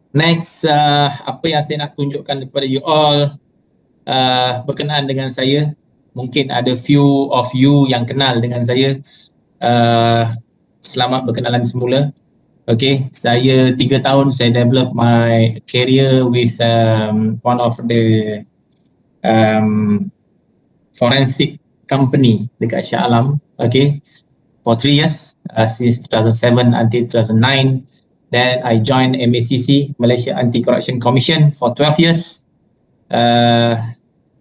Next, apa yang saya nak tunjukkan kepada you all berkenaan dengan saya. Mungkin ada few of you yang kenal dengan saya. Selamat berkenalan semula. Okay, saya 3 tahun saya develop my career with one of the forensic company dekat Shah Alam. Okay, for 3 years, since 2007 until 2009. Then I joined MACC, Malaysia Anti-Corruption Commission, for 12 years.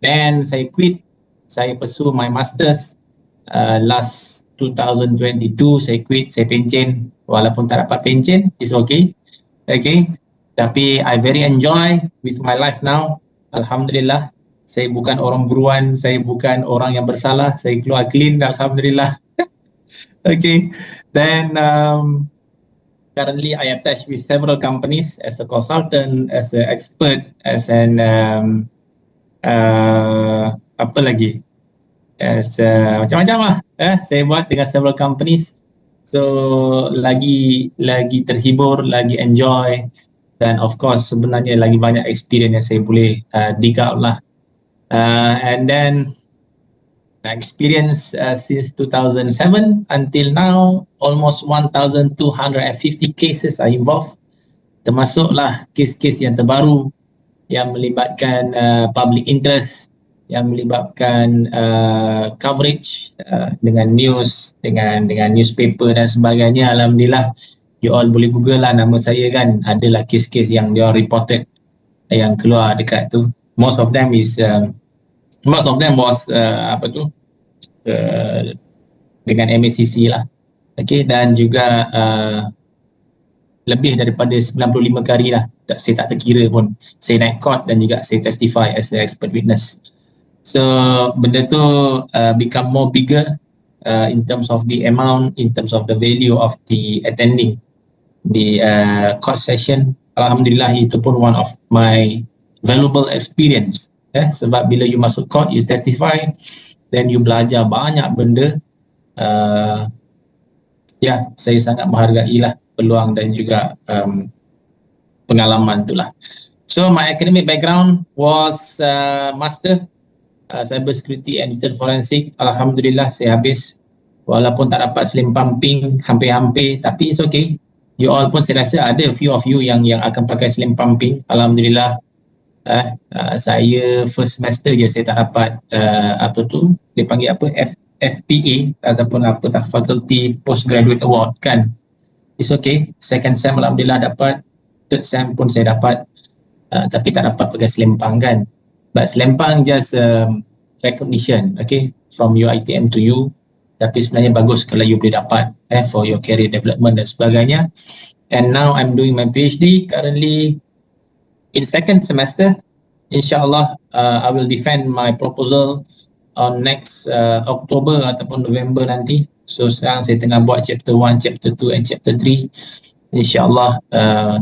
Then saya quit, saya pursue my masters. Last 2022 saya quit, saya pencen. Walaupun tak dapat pencen, it's okay. Okay, tapi I very enjoy with my life now. Alhamdulillah, saya bukan orang buruan, saya bukan orang yang bersalah, saya keluar clean, Alhamdulillah. Okay, then currently I attached with several companies as a consultant, as an expert, as an apa lagi, as macam-macam lah. Saya buat dengan several companies, so lagi terhibur, lagi enjoy, dan of course sebenarnya lagi banyak experience yang saya boleh dig out lah. And then experience since 2007 until now, almost 1,250 cases are involved, termasuklah kes-kes yang terbaru yang melibatkan public interest, yang melibatkan coverage dengan news, dengan newspaper dan sebagainya. Alhamdulillah, you all boleh google lah nama saya kan, adalah kes-kes yang dia reported yang keluar dekat tu. Most of them was dengan MACC lah. Okay, dan juga lebih daripada 95 kali lah, saya tak terkira pun, saya naik court dan juga saya testify as an expert witness. So benda tu become more bigger in terms of the amount, in terms of the value of the attending the court session. Alhamdulillah, itu pun one of my valuable experience. Sebab bila you masuk court, you testify, then you belajar banyak benda. Saya sangat menghargai lah peluang dan juga pengalaman itulah. So my academic background was master cyber security and digital forensic. Alhamdulillah saya habis, walaupun tak dapat selempang pink hampir-hampir, tapi it's okay. You all pun saya rasa ada few of you yang akan pakai selempang pink. Alhamdulillah. Saya first semester je saya tak dapat dia panggil apa, FPA ataupun faculty postgraduate award kan. It's okay. Second sem alhamdulillah dapat, third sem pun saya dapat, tapi tak dapat pakai selempang kan. But selempang just recognition, okay, from UiTM to you. Tapi sebenarnya bagus kalau you boleh dapat for your career development dan sebagainya. And now I'm doing my PhD currently in second semester. InsyaAllah I will defend my proposal on next October ataupun November nanti. So sekarang saya tengah buat chapter 1, chapter 2 and chapter 3. InsyaAllah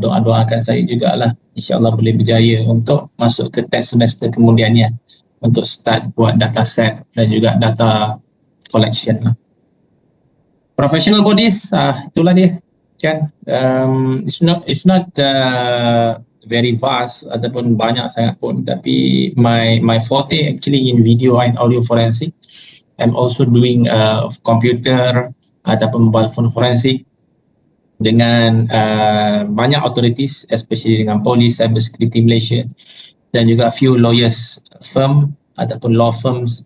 doa-doakan saya jugalah, InsyaAllah boleh berjaya untuk masuk ke test semester kemudiannya, untuk start buat data set dan juga data collection. Professional bodies, itulah dia kan. It's not very vast ataupun banyak sangat pun, tapi my forte actually in video and audio forensic. I'm also doing computer ataupun mobile phone forensic dengan banyak authorities, especially dengan Polis, Cyber Security Malaysia, dan juga few lawyers firm ataupun law firms.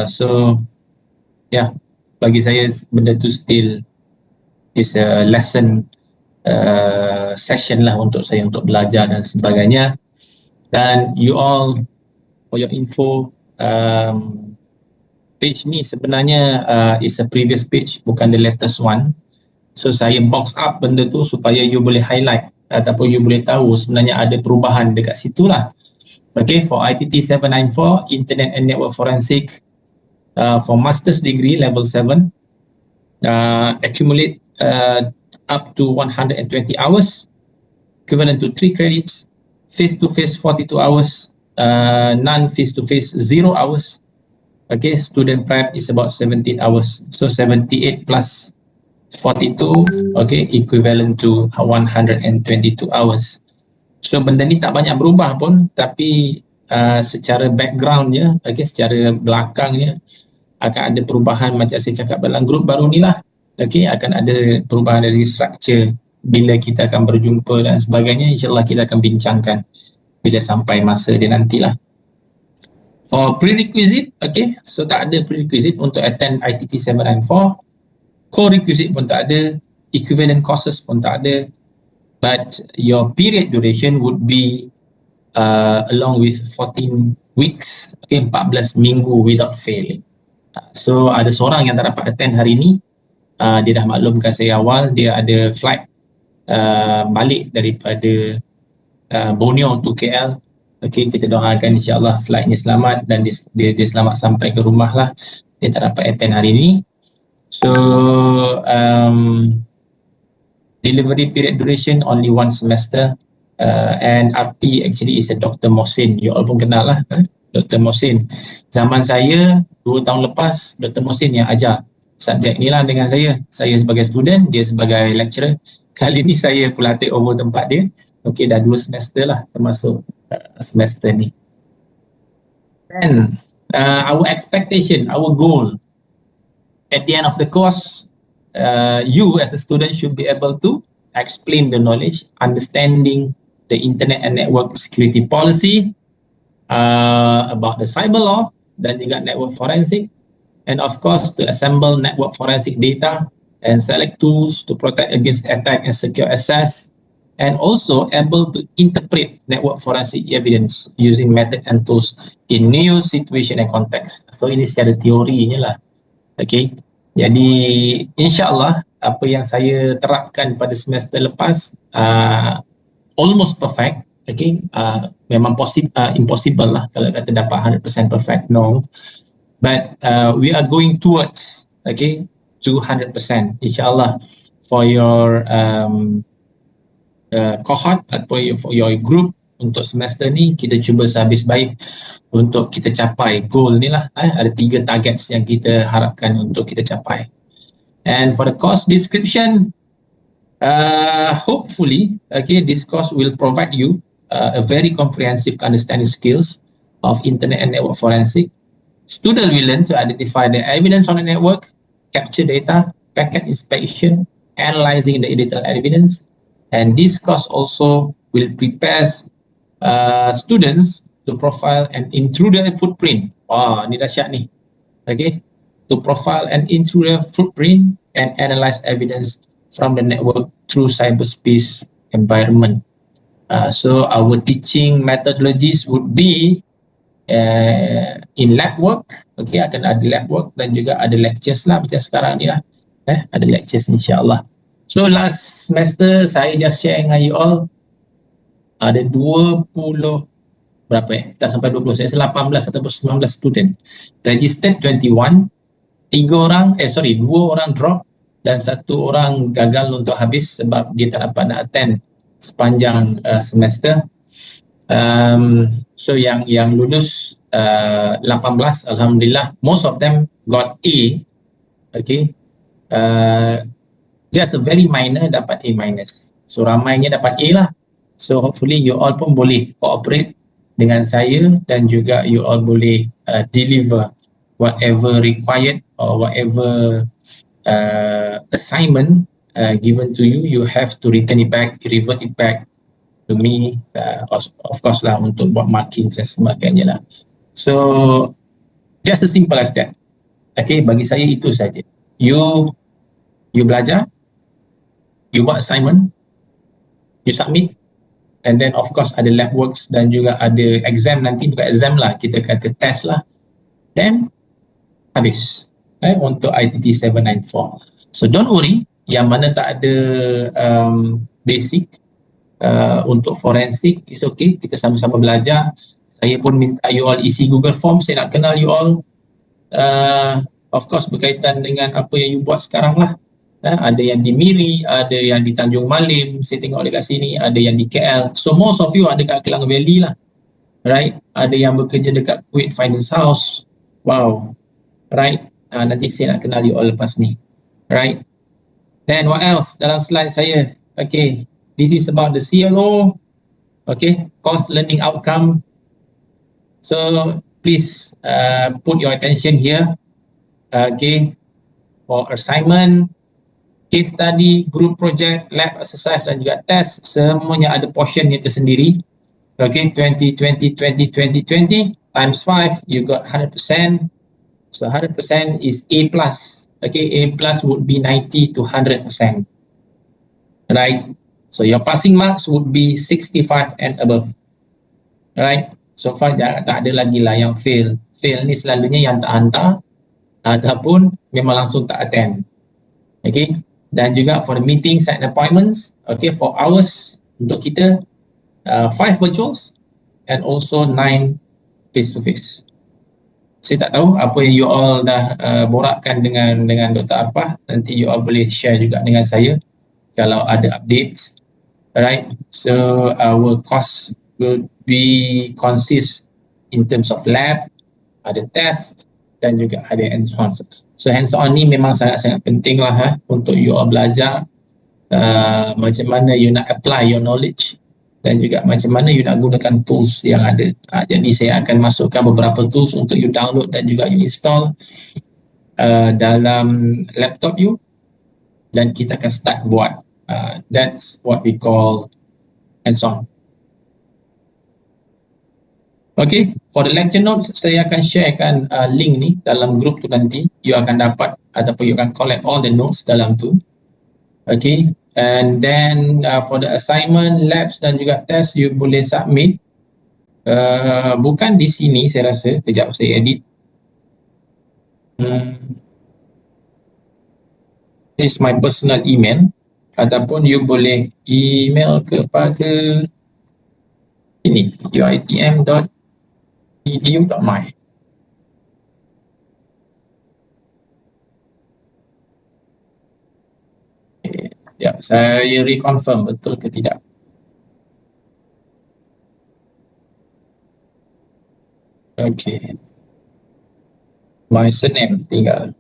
So bagi saya benda tu still is a lesson session lah untuk saya, untuk belajar dan sebagainya. Dan you all, for your info, page ni sebenarnya is a previous page, bukan the latest one. So saya box up benda tu supaya you boleh highlight ataupun you boleh tahu sebenarnya ada perubahan dekat situ lah. Okay, for ITT 794 Internet and Network Forensic, for master's degree level 7, accumulate up to 120 hours, equivalent to 3 credits, face-to-face 42 hours, non-face-to-face 0 hours. Okay, student prep is about 17 hours, so 78 plus 42, okay, equivalent to 122 hours. So benda ni tak banyak berubah pun, tapi secara backgroundnya, okay, secara belakangnya akan ada perubahan macam saya cakap dalam grup baru ni lah. Okay, akan ada perubahan dari structure bila kita akan berjumpa dan sebagainya. InsyaAllah kita akan bincangkan bila sampai masa dia nantilah. For prerequisite, okay, so tak ada prerequisite untuk attend ITT 794. Co-requisite pun tak ada, equivalent courses pun tak ada, but your period duration would be along with 14 weeks, okay, 14 minggu without failing. So ada seorang yang tak dapat attend hari ni, dia dah maklumkan saya awal, dia ada flight balik daripada Borneo to KL. Okay, kita doakan insyaAllah flightnya selamat dan dia selamat sampai ke rumah lah. Dia tak dapat attend hari ni. So delivery period duration only 1 semester, and RP actually is a Dr. Mohsin. You all pun kenal lah, Dr. Mohsin. Zaman saya 2 tahun lepas, Dr. Mohsin yang ajar subjek ni lah dengan saya. Saya sebagai student, dia sebagai lecturer. Kali ni saya pula take over tempat dia. Okay, dah 2 semester lah termasuk semester ni. And our expectation, our goal at the end of the course, you as a student should be able to explain the knowledge, understanding the internet and network security policy, about the cyber law dan juga network forensic, and of course to assemble network forensic data and select tools to protect against attack and secure access, and also able to interpret network forensic evidence using method and tools in new situation and context. So ini secara teorinya lah. Okay, jadi insyaAllah apa yang saya terapkan pada semester lepas almost perfect. Okay, memang impossible lah kalau kata dapat 100% perfect, no, but we are going towards, okay, to 100% insyaAllah. For your cohort atau for your group untuk semester ni, kita cuba sehabis baik untuk kita capai goal ni lah. Ada 3 targets yang kita harapkan untuk kita capai. And for the course description, hopefully, okay, this course will provide you a very comprehensive understanding skills of internet and network forensic. Student will learn to identify the evidence on the network, capture data, packet inspection, analyzing the digital evidence, and this course also will prepare students to profile an intruder footprint. Wah, ni dahsyat ni. Okay, to profile an intruder footprint and analyze evidence from the network through cyberspace environment. So our teaching methodologies would be in lab work. Okay, akan ada lab work dan juga ada lectures lah macam sekarang ni lah. Ada lectures insyaAllah. So last semester saya just share dengan you all, ada 20 berapa tak sampai 20, saya 18 ataupun 19 student. Registered 21, 2 orang drop dan 1 orang gagal untuk habis sebab dia tak dapat nak attend sepanjang semester. So yang lulus 18, alhamdulillah, most of them got A. Okay, just a very minor dapat A minus. So ramainya dapat A lah. So hopefully you all pun boleh cooperate dengan saya dan juga you all boleh deliver whatever required or whatever assignment given to you. You have to return it back, revert it back to me, of course lah, untuk buat marking dan sebagainya lah. So just as simple as that. Okay, bagi saya itu saja. You belajar, you buat assignment, you submit, and then of course ada lab works dan juga ada exam nanti, bukan exam lah, kita kata test lah, then habis untuk ITT 794. So don't worry, yang mana tak ada basic untuk forensik, itu okay, kita sama-sama belajar. Saya pun minta you all isi Google Form, saya nak kenal you all, of course berkaitan dengan apa yang you buat sekarang lah. Ada yang di Miri, ada yang di Tanjung Malim, saya tengok dekat sini, ada yang di KL. So most of you ada kat Klang Valley lah, right? Ada yang bekerja dekat Kuwait Finance House. Wow, right? Nanti saya nak kenal you all lepas ni, right? Then what else dalam slide saya? Okay, this is about the CLO. Okay, course learning outcome. So please put your attention here. Okay, for assignment, case study, group project, lab exercise dan juga test, semuanya ada portion yang tersendiri. Okay, 20, 20, 20, 20, 20 times 5, you got 100%. So 100% is A plus. Okay, A plus would be 90 to 100%. Right? So your passing marks would be 65 and above. Right? So far tak ada lagi lah yang fail. Fail ni selalunya yang tak hantar ataupun memang langsung tak attend. Okay? Dan juga for the meetings and appointments, okay, for hours untuk kita 5 virtuals and also 9 face to face. Saya tak tahu apa yang you all dah borakkan dengan Dr. Arfah. Nanti you all boleh share juga dengan saya kalau ada updates. Alright, so our course will be consist in terms of lab, ada test dan juga ada hands-on. So hands-on ni memang sangat-sangat penting lah untuk you all belajar macam mana you nak apply your knowledge dan juga macam mana you nak gunakan tools yang ada. Jadi saya akan masukkan beberapa tools untuk you download dan juga you install dalam laptop you dan kita akan start buat. That's what we call hands-on. Okay, for the lecture notes, saya akan sharekan link ni dalam group tu nanti. You akan dapat ataupun you akan collect all the notes dalam tu. Okay, and then for the assignment, labs dan juga test, you boleh submit. Bukan di sini saya rasa, kejap saya edit. This is my personal email. Ataupun you boleh email kepada ini uitm.edu.my. Ya, saya reconfirm betul ke tidak. Okay. My surname tinggal.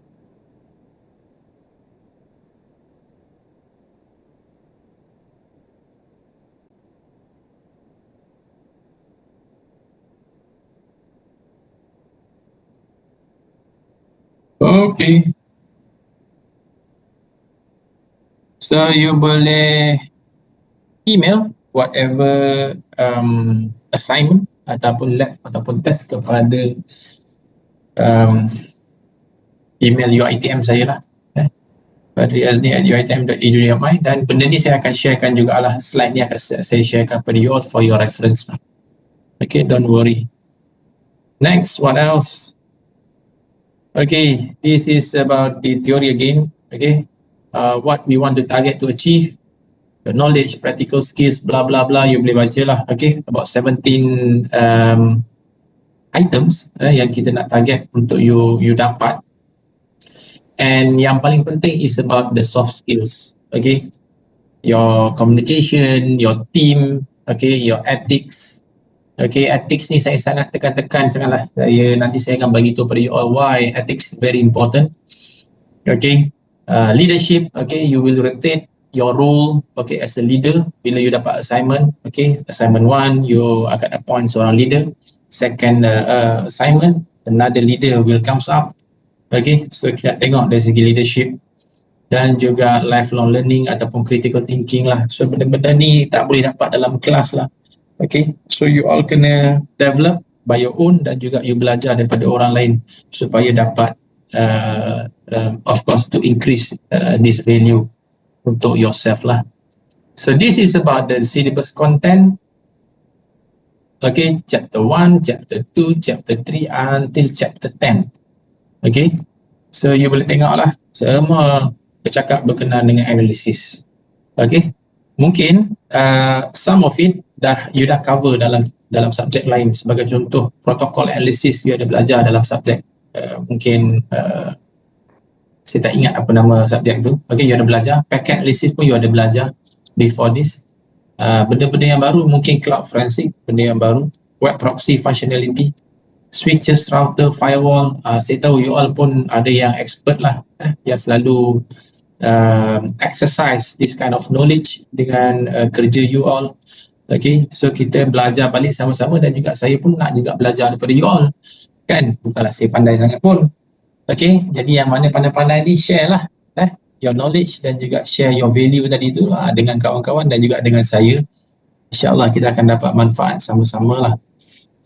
Okay. So you boleh email whatever assignment ataupun lab ataupun test kepada email UiTM saya lah. Badriazli@uitm.edu.my, dan benda ni saya akan sharekan jugalah, slide ni akan saya sharekan kepada you all for your reference. Okay, don't worry. Next, what else? Okay, this is about the theory again. Okay, what we want to target to achieve, the knowledge, practical skills, blah blah blah. You boleh baca lah. Okay, about 17 items yang kita nak target untuk you dapat. And yang paling penting is about the soft skills. Okay, your communication, your team, okay, your ethics. Okay, ethics ni saya sangat tekan sangatlah. Nanti saya akan bagi tahu pada you all why ethics is very important. Okay, leadership. Okay, you will rotate your role. Okay, as a leader bila you dapat assignment. Okay, assignment 1 you akan appoint seorang leader. Second assignment, another leader will comes up. Okay, so kita tengok dari segi leadership dan juga lifelong learning ataupun critical thinking lah. So benda-benda ni tak boleh dapat dalam kelas lah. Okay, so you all kena develop by your own dan juga you belajar daripada orang lain supaya dapat of course to increase this value untuk yourself lah. So this is about the syllabus content. Okay, chapter 1, chapter 2, chapter 3 until chapter 10. Okay, so you boleh tengok lah semua bercakap berkenaan dengan analisis. Okay, mungkin some of it you dah cover dalam subjek lain. Sebagai contoh, protokol analisis you ada belajar dalam subjek mungkin saya tak ingat apa nama subjek tu. Okay, you ada belajar. Packet analysis pun you ada belajar before this. Benda-benda yang baru mungkin cloud forensic, benda yang baru, web proxy functionality, switches, router, firewall. Saya tahu you all pun ada yang expert lah, yang selalu exercise this kind of knowledge dengan kerja you all. Okay, so kita belajar balik sama-sama dan juga saya pun nak juga belajar daripada you all. Kan, bukanlah saya pandai sangat pun. Okay, jadi yang mana pandai-pandai ni share lah your knowledge dan juga share your value tadi tu dengan kawan-kawan dan juga dengan saya. InsyaAllah kita akan dapat manfaat sama-sama lah.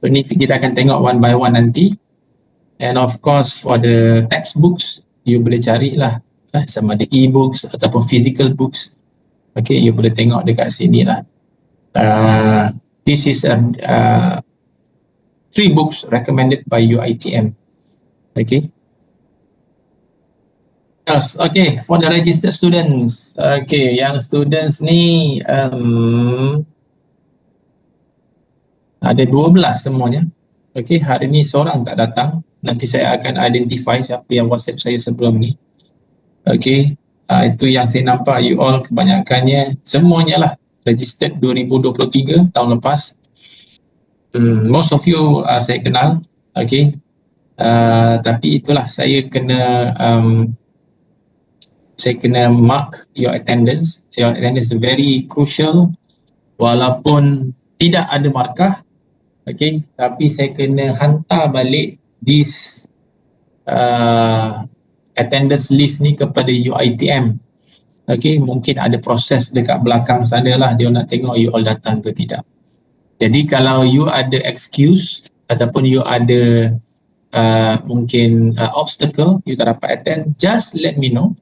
So ni kita akan tengok one by one nanti. And of course for the textbooks, you boleh carilah sama ada e-books ataupun physical books. Okay, you boleh tengok dekat sini lah. This is 3 books recommended by UiTM. Okay. Yes, okay, for the registered students. Okay, yang students ni ada 12 semuanya. Okay, hari ni seorang tak datang. Nanti saya akan identify siapa yang WhatsApp saya sebelum ni. Okay, itu yang saya nampak you all kebanyakannya semuanya lah registered 2023 tahun lepas. Most of you saya kenal. Okay, tapi itulah saya kena mark your attendance. Your attendance is very crucial. Walaupun tidak ada markah, okay, tapi saya kena hantar balik this attendance list ni kepada UiTM. Okay, mungkin ada proses dekat belakang sana lah, dia nak tengok you all datang ke tidak. Jadi kalau you ada excuse ataupun you ada mungkin obstacle, you tak dapat attend, just let me know.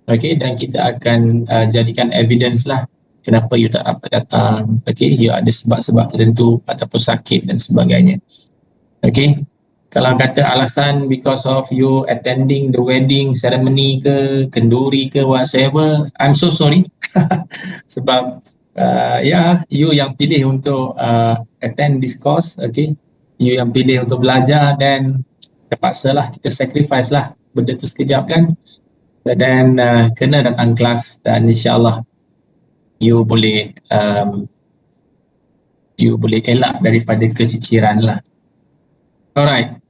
Okay, dan kita akan jadikan evidence lah kenapa you tak dapat datang. Okay, you ada sebab-sebab tertentu ataupun sakit dan sebagainya. Okay, kalau kata alasan because of you attending the wedding ceremony ke, kenduri ke, whatever, I'm so sorry. Sebab you yang pilih untuk attend this course, okay, you yang pilih untuk belajar, dan terpaksa lah kita sacrifice lah benda tu sekejap kan, dan kena datang kelas, dan insyaAllah you boleh elak daripada keciciran lah. Alright,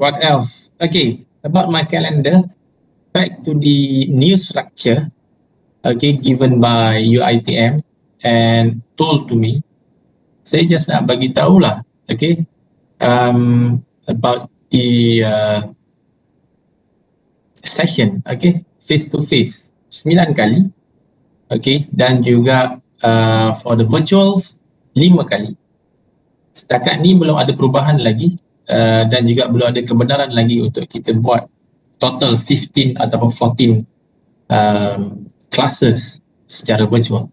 what else? Okay, about my calendar, back to the new structure, okay, given by UiTM and told to me. Saya just nak bagi tahulah, okay, about the session, okay, face to face 9 kali, okay, dan juga for the virtuals 5 kali. Setakat ni belum ada perubahan lagi, dan juga belum ada kebenaran lagi untuk kita buat total 15 ataupun 14 classes secara virtual.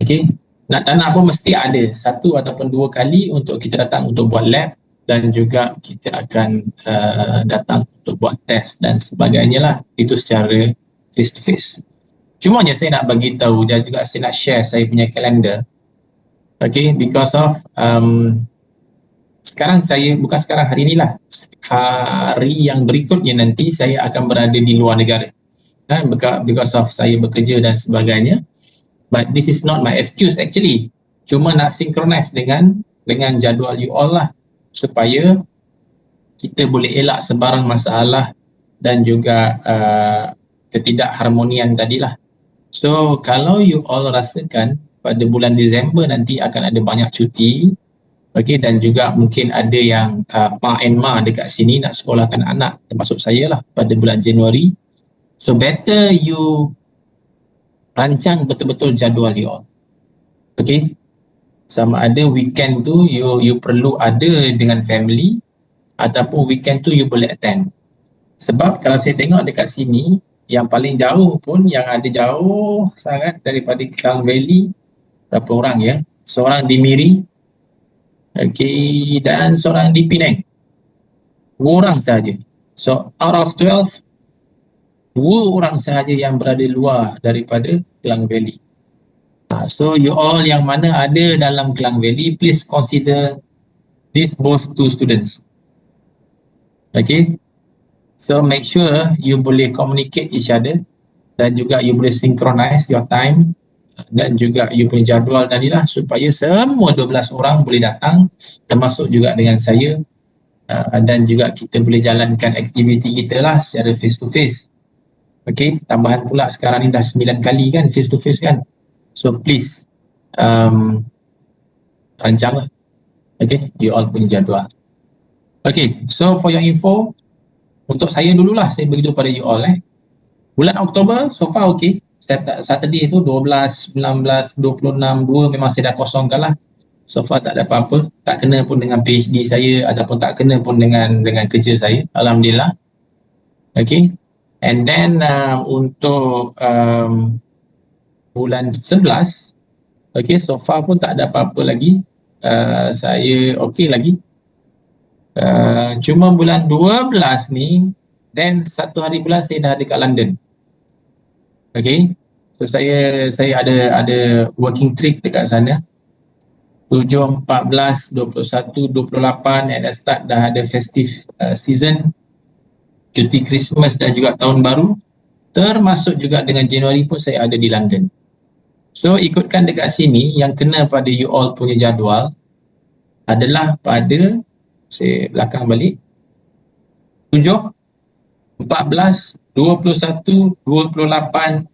Okay, nak tak nak pun mesti ada 1 ataupun 2 kali untuk kita datang untuk buat lab, dan juga kita akan datang untuk buat test dan sebagainya lah. Itu secara face to face. Cumanya saya nak bagi tahu dan juga saya nak share saya punya kalender. Okay, because of bukan sekarang, hari ni lah, hari yang berikutnya nanti saya akan berada di luar negara, because of saya bekerja dan sebagainya. But this is not my excuse actually, cuma nak synchronize dengan jadual you all lah, supaya kita boleh elak sebarang masalah dan juga ketidakharmonian tadilah. So kalau you all rasakan pada bulan Disember nanti akan ada banyak cuti, okay, dan juga mungkin ada yang pa and ma dekat sini nak sekolahkan anak, termasuk saya lah, pada bulan Januari. So better you rancang betul-betul jadual you all. Okay, sama ada weekend tu you perlu ada dengan family, ataupun weekend tu you boleh attend. Sebab kalau saya tengok dekat sini, yang paling jauh pun, yang ada jauh sangat daripada Klang Valley, berapa orang ya? Seorang di Miri, okay, dan seorang di Penang. 2 orang sahaja. So out of 12, 2 orang sahaja yang berada luar daripada Klang Valley. So you all yang mana ada dalam Klang Valley, please consider these both 2 students. Okay, so make sure you boleh communicate each other, dan juga you boleh synchronize your time dan juga you punya jadual tadilah, supaya semua 12 orang boleh datang, termasuk juga dengan saya, dan juga kita boleh jalankan aktiviti kita lah secara face to face. Okay, tambahan pula sekarang ni dah 9 kali kan face to face kan. So please rancanglah. Okay, you all punya jadual. Okay, so for your info, untuk saya dululah saya beritahu pada you all bulan Oktober so far okay. Saturday tu 12, 19, 26, 2 memang saya dah kosongkan lah. So far tak ada apa-apa, tak kena pun dengan PhD saya ataupun tak kena pun dengan kerja saya, alhamdulillah. Okay, and then untuk bulan 11, okay, so far pun tak ada apa-apa lagi. Saya okay lagi. Cuma bulan 12 ni, then satu hari bulan saya dah ada kat London. Okay, so saya ada working trip dekat sana. 7, 14, 21, 28 and start dah ada festive season, cuti Christmas dan juga tahun baru, termasuk juga dengan Januari pun saya ada di London. So ikutkan dekat sini yang kena pada you all punya jadual adalah pada, saya belakang balik, 7, 14, 21, 28,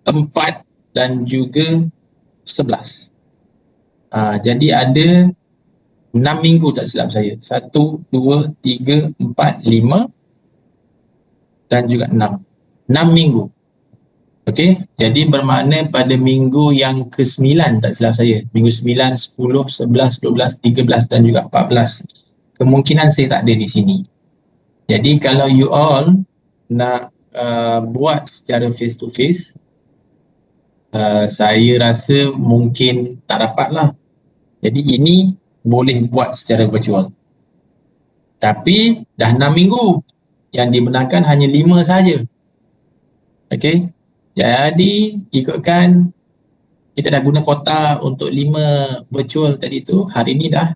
4 dan juga 11. Jadi ada 6 minggu tak silap saya. 1, 2, 3, 4, 5 dan juga 6. 6 minggu. Okey, jadi bermakna pada minggu yang ke-9 tak silap saya. Minggu 9, 10, 11, 12, 13 dan juga 14. Kemungkinan saya tak ada di sini. Jadi kalau you all nak buat secara face to face, saya rasa mungkin tak dapat lah. Jadi ini boleh buat secara virtual. Tapi dah 6 minggu, yang dibenarkan hanya 5 saja. Okey. Jadi ikutkan kita dah guna kota untuk 5 virtual tadi tu, hari ni dah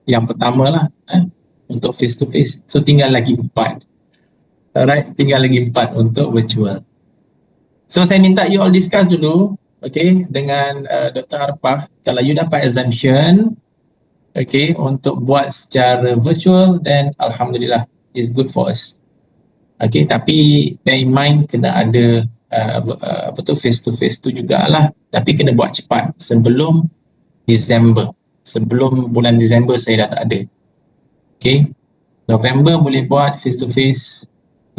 yang pertama lah untuk face to face. So tinggal lagi 4. Alright, tinggal lagi 4 untuk virtual. So saya minta you all discuss dulu, okay, dengan Dr. Arpah. Kalau you dapat exemption, okay, untuk buat secara virtual, then alhamdulillah, it's good for us. Okay, tapi bear in mind kena ada face to face tu jugalah, tapi kena buat cepat sebelum Disember. Sebelum bulan Disember saya dah tak ada. Okay, November boleh buat face to face.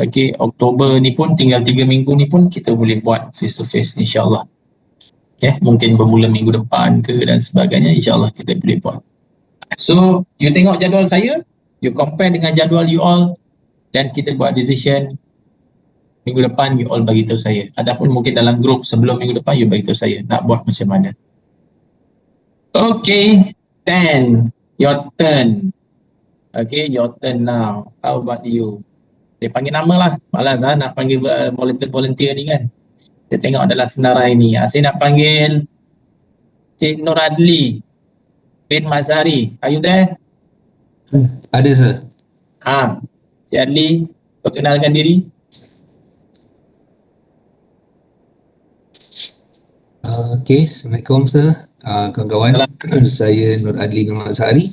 Okay, Oktober ni pun tinggal 3 minggu ni pun kita boleh buat face to face insyaAllah. Okay, mungkin bermula minggu depan ke dan sebagainya, insyaAllah kita boleh buat. So, you tengok jadual saya, you compare dengan jadual you all, dan kita buat decision minggu depan you all bagi tahu saya. Ataupun mungkin dalam grup sebelum minggu depan you bagi tahu saya nak buat macam mana. Okay, then your turn. Okay, your turn now. How about you? Dia panggil nama lah, malas nak panggil volunteer ni kan. Dia tengok adalah senarai ni. Saya nak panggil Cik Nur Adli bin Mazhari. Are you there? Ada sir. Cik Adli, perkenalkan diri. Okay, Assalamualaikum sir. Kawan-kawan, saya Nur Adli bin Mazhari.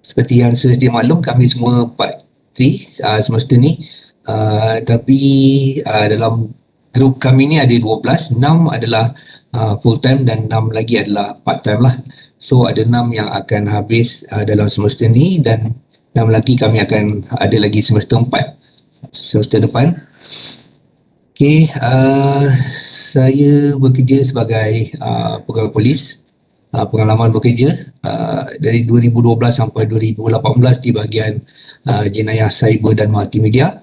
Seperti yang sedia maklum, kami semua part 3 semester ni. Tapi dalam grup kami ni ada 12, 6 adalah full time dan 6 lagi adalah part time lah. So ada 6 yang akan habis dalam semester ni dan 6 lagi kami akan ada lagi semester 4 semester depan. Okay, saya bekerja sebagai pegawai polis. Pengalaman bekerja dari 2012 sampai 2018 di bahagian jenayah cyber dan multimedia.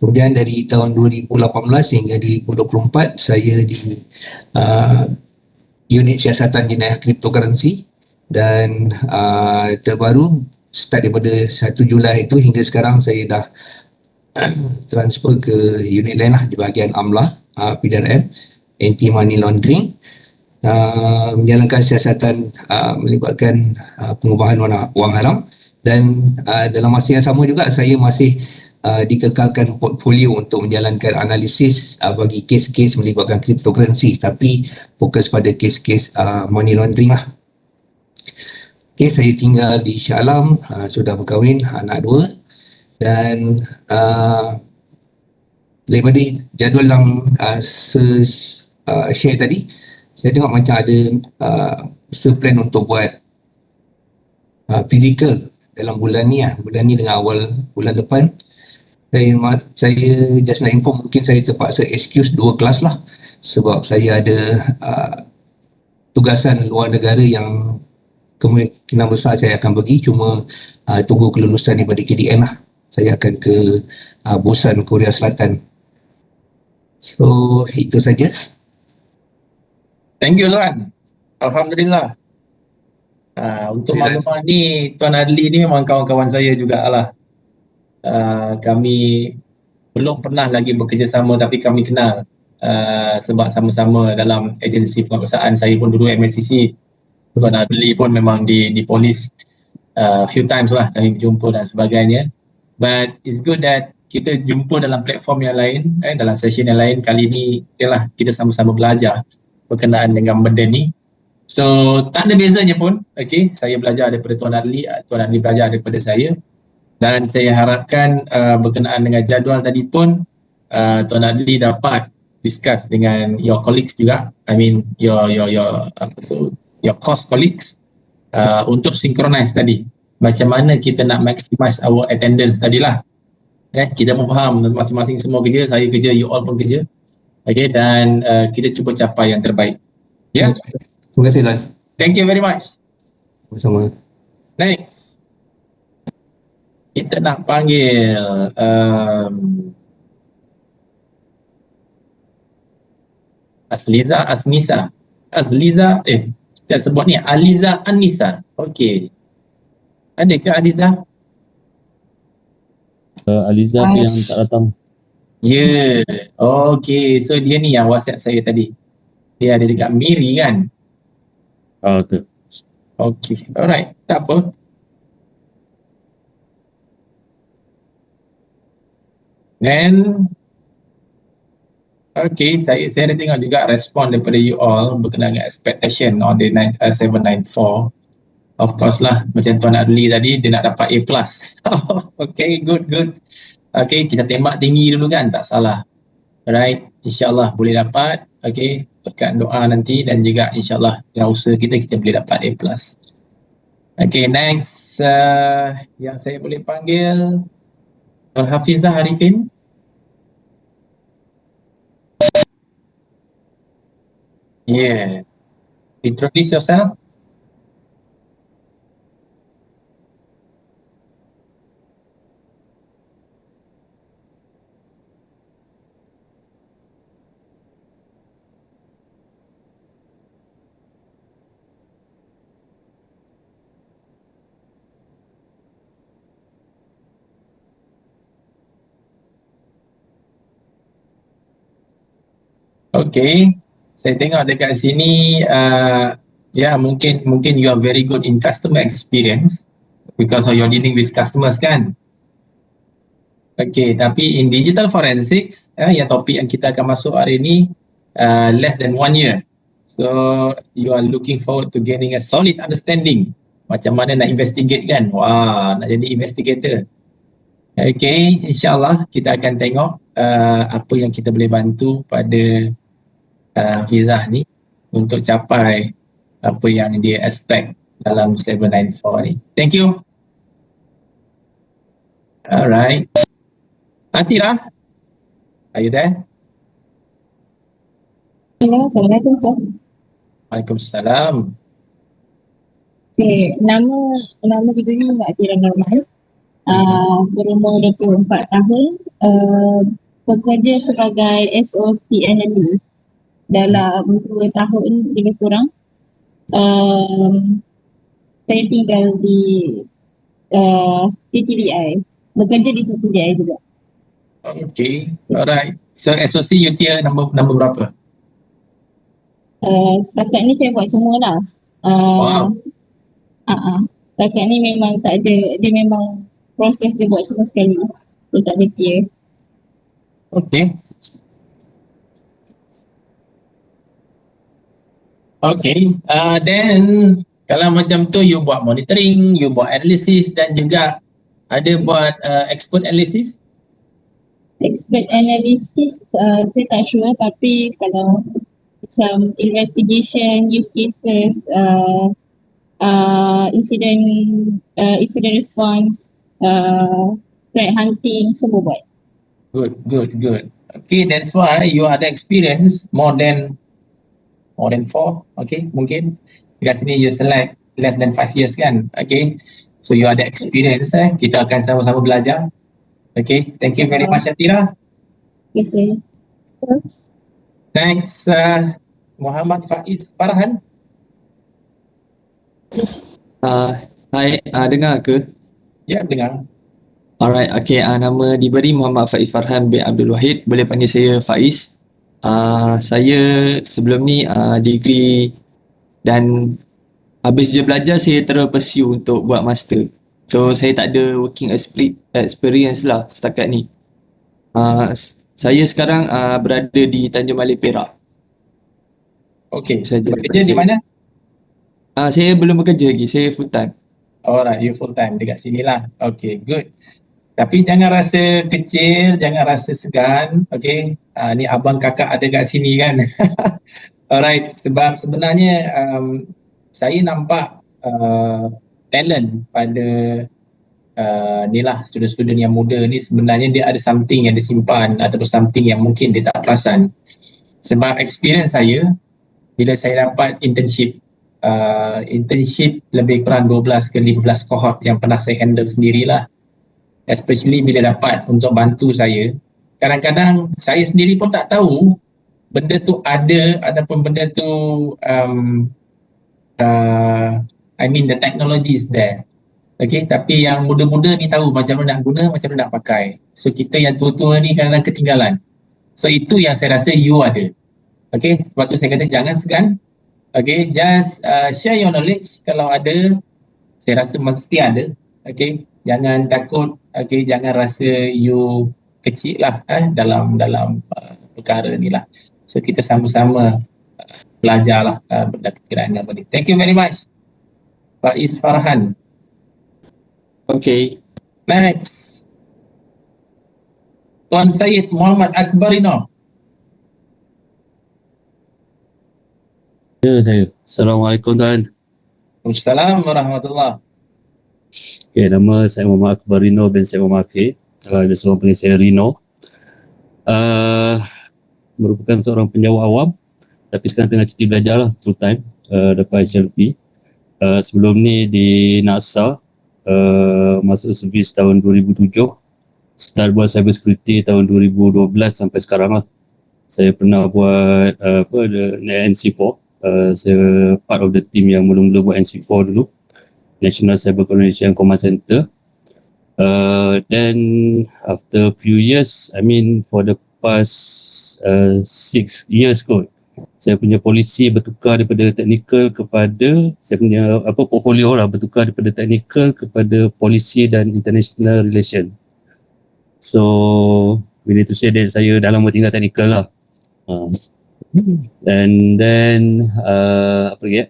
Kemudian dari tahun 2018 hingga 2024 saya di unit siasatan jenayah cryptocurrency dan terbaru start daripada 1 Julai itu hingga sekarang saya dah transfer ke unit lain lah di bahagian AMLA, PDRM, Anti Money Laundering. Menjalankan siasatan melibatkan pengubahan wang haram dan dalam masa yang sama juga saya masih dikekalkan portfolio untuk menjalankan analisis bagi kes-kes melibatkan cryptocurrency tapi fokus pada kes-kes money laundering lah. Okay, saya tinggal di Shah Alam, sudah berkahwin, anak 2 Dan daripada jadual yang share tadi, saya tengok macam ada plan untuk buat physical dalam bulan ni bulan ni dengan awal bulan depan. Saya just nak inform, mungkin saya terpaksa excuse 2 kelas lah sebab saya ada tugasan luar negara yang kemungkinan besar saya akan pergi, cuma tunggu kelulusan daripada KDN lah. Saya akan ke Busan, Korea Selatan. So itu saja. Thank you Tuan. Alhamdulillah. Untuk maklumat ni, Tuan Adli ni memang kawan-kawan saya jugalah. Kami belum pernah lagi bekerjasama, tapi kami kenal sebab sama-sama dalam agensi pengurusan. Saya pun dulu MSCC, Tuan Adli pun memang di polis few times lah kami berjumpa dan sebagainya. But it's good that kita jumpa dalam platform yang lain, dalam session yang lain. Kali ni yalah, kita sama-sama belajar berkenaan dengan benda ni. So tak ada bezanya pun, okay, saya belajar daripada Tuan Adli belajar daripada saya. Dan saya harapkan berkenaan dengan jadual tadi pun Tuan Adli dapat discuss dengan your colleagues juga, I mean your course colleagues untuk synchronize tadi. Macam mana kita nak maximize our attendance tadilah. Kita pun faham masing-masing semua kerja, saya kerja, you all pun kerja. Okay, dan kita cuba capai yang terbaik. Ya. Yeah? Terima kasih Lan. Thank you very much. Sama-sama. Next. Kita nak panggil Azliza saya sebut ni Aliza Anissa. Okey. Ada ke Aliza? Aliza yang tak datang. Ya. Yeah. Okey, so dia ni yang WhatsApp saya tadi. Dia ada dekat Miri kan? Betul. Okey, alright, tak apa. Then okay, saya dah tengok juga respon daripada you all berkenaan dengan expectation on the 794. Of course lah, macam Tuan Adli tadi, dia nak dapat A+. Okay, good. Okay, kita tembak tinggi dulu kan, tak salah. Alright, insyaAllah boleh dapat. Okay, berkat doa nanti dan juga insyaAllah dengan usaha kita boleh dapat A+. Okay, next yang saya boleh panggil Tuan Hafizah Arifin. Yeah. Introduce yourself. Okay, saya tengok dekat sini mungkin you are very good in customer experience because of you're dealing with customers kan. Okay, tapi in digital forensics yang topik yang kita akan masuk hari ini less than 1 year. So you are looking forward to gaining a solid understanding macam mana nak investigate kan. Wah, nak jadi investigator. Okay, insyaAllah kita akan tengok apa yang kita boleh bantu pada Hafizah ni untuk capai apa yang dia expect dalam 794 ni. Thank you. Alright. Atira, are you there? Hello, Assalamualaikum. Waalaikumsalam. Okay, nama diberi Atira Norman. Berumur 24 tahun. Bekerja sebagai SOC analyst dalam 2 tahun lebih kurang. Saya tinggal di TTDI. Bekerja di TTDI juga. Okay, alright. So SOC you tier nombor berapa? Setakat ni saya buat semua lah. Wow. Setakat ni memang tak ada, dia memang proses dia buat semua sekali. Dia tak ada tier. Okay. Okay, then kalau macam tu you buat monitoring, you buat analysis dan juga Ada buat expert analysis? Expert analysis saya tak sure, tapi kalau macam investigation, use cases, incident response, threat hunting, semua buat. Good. Okay, that's why you ada experience more than 4. Okay, mungkin dekat sini you select less than 5 years kan. Okay, so you ada experience. Kita akan sama-sama belajar. Okay, thank you very much Atira. Okay. Next, Muhammad Faiz Farhan. Hai, dengar ke? Ya, dengar. Alright, okay. Nama diberi Muhammad Faiz Farhan bin Abdul Wahid. Boleh panggil saya Faiz. Saya sebelum ni degree dan habis je belajar saya terus pursue untuk buat master. So saya tak ada working experience lah setakat ni. Saya sekarang berada di Tanjung Balai Perak. Okay, Saja bekerja di mana? Saya belum bekerja lagi, saya full time. Alright, you full time dekat sini lah. Okay, good. Tapi jangan rasa kecil, jangan rasa segan. Okay, ni abang kakak ada kat sini kan. Alright, sebab sebenarnya saya nampak talent pada ni lah student-student yang muda ni, sebenarnya dia ada something yang disimpan ataupun something yang mungkin dia tak perasan. Sebab experience saya bila saya dapat internship lebih kurang 12 ke 15 cohort yang pernah saya handle sendirilah, especially bila dapat untuk bantu saya. Kadang-kadang saya sendiri pun tak tahu benda tu ada ataupun benda tu I mean the technology is there. Okay, tapi yang muda-muda ni tahu macam mana nak guna, macam mana nak pakai. So kita yang tua-tua ni kadang-kadang ketinggalan. So itu yang saya rasa you ada. Okay, sebab tu saya kata jangan segan. Okay, just share your knowledge. Kalau ada, saya rasa mesti ada. Okay, jangan takut. Okay, jangan rasa you kecil lah dalam perkara ni lah. So kita sama-sama belajar lah berkaitan dengan ini. Thank you very much, Faiz Farhan. Okay. Next, Tuan Syed Muhammad Akbarino. Ya, saya. Assalamualaikum tuan. Assalamualaikum warahmatullahi. Okay, nama saya Muhammad Akbarino bin Syed Muhammad Akhi. Biasa orang panggil saya Rino. Merupakan seorang penjawat awam, tapi sekarang tengah cuti belajar lah full time dapat HLP. Sebelum ni di NASA, masuk servis tahun 2007, start buat cyber security tahun 2012 sampai sekarang lah. Saya pernah buat NC4. Saya part of the team yang mula-mula buat NC4 dulu, National Cyber Coordination Command Center. Then after few years, I mean for the past 6 years kot, saya punya polisi bertukar daripada technical kepada, saya punya portfolio lah bertukar daripada technical kepada polisi dan international relation. So we need to say that saya dah lama tinggal technical lah. And then apa lagi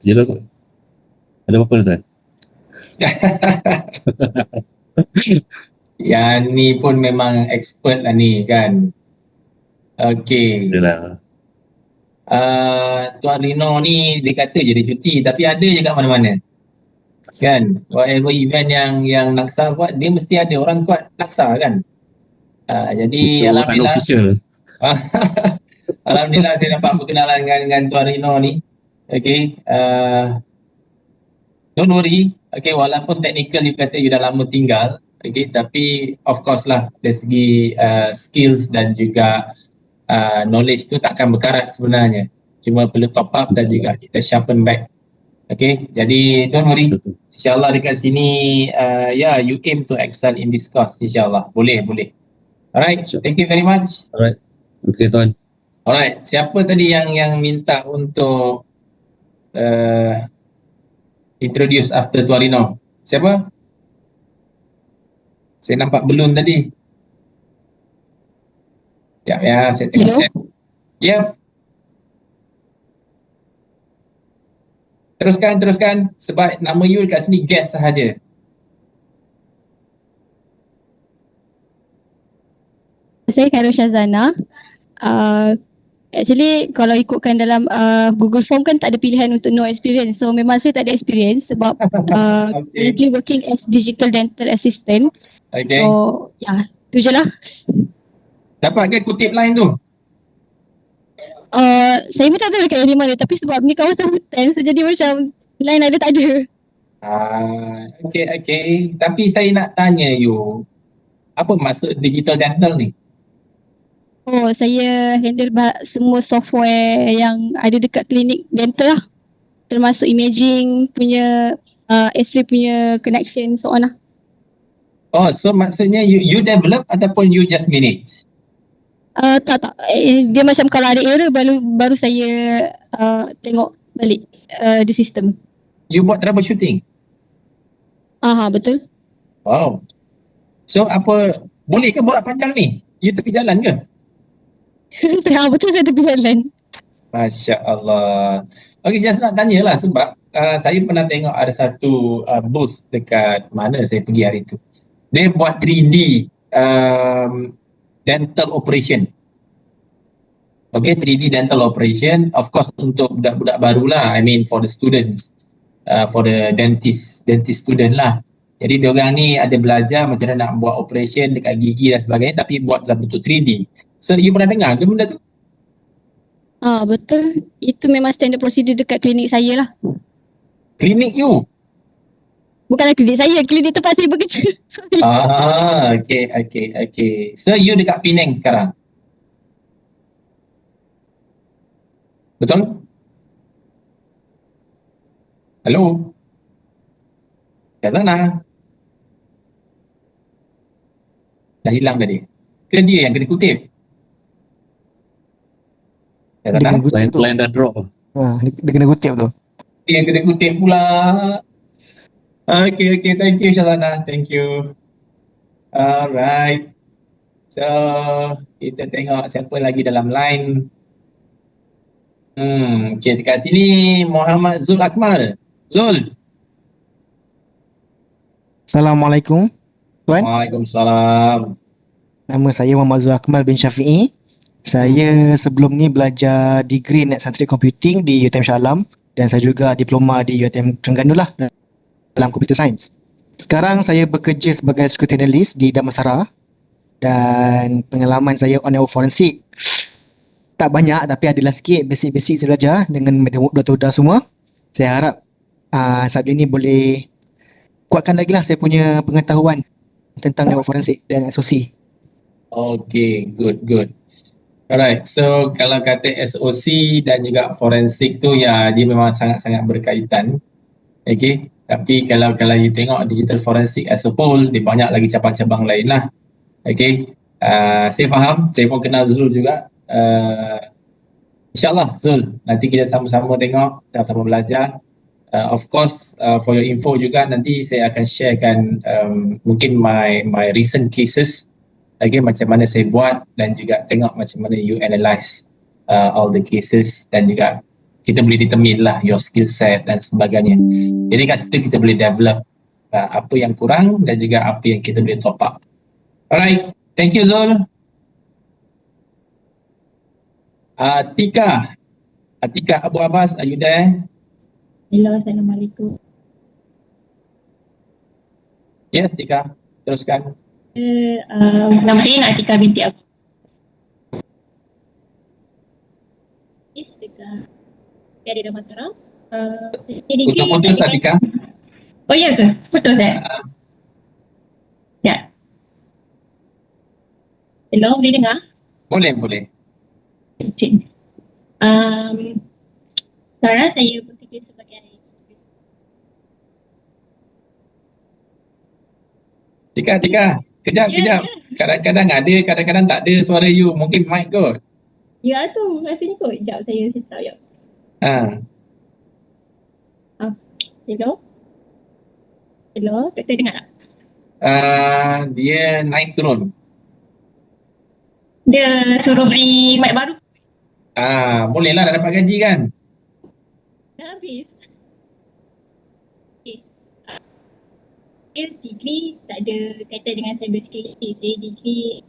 jelas kot. Ada apa tuan? Yang ni pun memang expert lah ni kan. Okay. Yalah. Tuan Rino ni dia kata je dia cuti, tapi ada je kat mana-mana. Kan? Whatever event yang Laksa buat, dia mesti ada orang kuat Laksa kan. Jadi Itu alhamdulillah. unofficial. Alhamdulillah saya dapat berkenalan dengan Tuan Rino ni. Okay. Don't worry. Okay, walaupun technical you kata you dah lama tinggal. Okay, tapi of course lah dari segi skills dan juga knowledge tu takkan berkarat sebenarnya. Cuma perlu top up dan juga kita sharpen back. Okay, jadi don't worry. InsyaAllah dekat sini you aim to excel in this course. InsyaAllah. Boleh. Alright, thank you very much. Alright. Okay tuan. Alright, siapa tadi yang minta untuk introduce after Tuan Rino? Siapa? Saya nampak belum tadi. Ya, saya tengok chat. Ya. Teruskan sebab nama you kat sini guest sahaja. Saya Khairul Syazana. Actually kalau ikutkan dalam Google Form kan tak ada pilihan untuk no experience. So memang saya tak ada experience sebab Okay. currently working as digital dental assistant. Okay. So ya, tu je lah. Dapat ke kutip line tu? Saya pun tak tahu dekat mana tapi sebab ni kawasan hutan so jadi macam line ada tak ada. Okay. Tapi saya nak tanya you, apa maksud digital dental ni? Oh, saya handle semua software yang ada dekat klinik dental lah. Termasuk imaging punya, X-ray punya connection so on lah. Oh, so maksudnya you develop ataupun you just manage? Tak. Dia macam kalau ada error baru saya tengok balik the system. You buat troubleshooting? Betul. Wow. So apa, boleh ke borak panjang ni? You tepi jalan ke? Betul saya tepi jalan. Masya Allah. Okay, just nak tanya lah sebab saya pernah tengok ada satu booth dekat mana saya pergi hari tu. Dia buat 3D dental operation. Okay, 3D dental operation, of course untuk budak-budak baru lah, I mean for the students, for the dentist student lah. Jadi diorang ni ada belajar macam mana nak buat operation dekat gigi dan sebagainya tapi buat dalam bentuk 3D. So you pernah dengar ke benda tu? Betul. Itu memang standard prosedur dekat klinik saya lah. Klinik you? Bukanlah klinik saya, klinik tempat saya bekerja. Sorry. Okay. So you dekat Penang sekarang? Betul? Hello? Kat sana? Dah hilang tadi? Ke dia yang kena kutip? Kat Dia sana? kena kutip tu. Line dah drop. Dia kena kutip tu. Dia yang kena kutip pula. Okay. Thank you Syazana. Thank you. Alright. So, kita tengok siapa lagi dalam line. Okay, dekat sini Muhammad Zul Akmal. Zul. Assalamualaikum. Tuan, Waalaikumsalam. nama saya Muhammad Zul Akmal bin Syafi'i. Saya sebelum ni belajar degree Net Scientific Computing di UiTM Shah Alam dan saya juga diploma di UiTM Terengganu lah dalam Computer Science. Sekarang saya bekerja sebagai security analyst di Damansara dan pengalaman saya on network forensik tak banyak tapi adalah sikit basic-basic saya belajar dengan doktor-doktor semua. Saya harap subjek ini boleh kuatkan lagi lah saya punya pengetahuan tentang network forensik dan SOC. Okay, good. Alright, so kalau kata SOC dan juga forensik tu ya dia memang sangat-sangat berkaitan. Okay, tapi kalau you tengok digital forensik as a whole, dia banyak lagi cabang-cabang lain lah. Okay, saya faham, saya pun kenal Zul juga. InsyaAllah Zul, nanti kita sama-sama tengok, sama-sama belajar. Of course, for your info juga nanti saya akan sharekan mungkin my recent cases, okay, macam mana saya buat dan juga tengok macam mana you analyse all the cases dan juga kita boleh determine lah your skill set dan sebagainya. Jadi kat situ kita boleh develop apa yang kurang dan juga apa yang kita boleh top up. Alright, thank you Zul. Tika Abu Abbas, are you there? Hello, Assalamualaikum. Yes, Tika, teruskan. Nama saya Atika binti Abu. Dekat di Damansara. Putus-putus lah Tika. Oh ya ke? Putus Ya. Hello, boleh dengar? Boleh. Cik. Sekarang saya bekerja sebagai Tika, kejap. Kadang-kadang ada, kadang-kadang tak ada suara you. Mungkin mic kot. Ya tu, rasanya kot. Sekejap saya set up. Hello, doktor dengar tak? Dia naik turun. Dia suruh beli mic baru. Boleh lah, dah dapat gaji kan? Dah habis. Okay. Saya degree tak ada kaitan dengan cyber security. Saya degree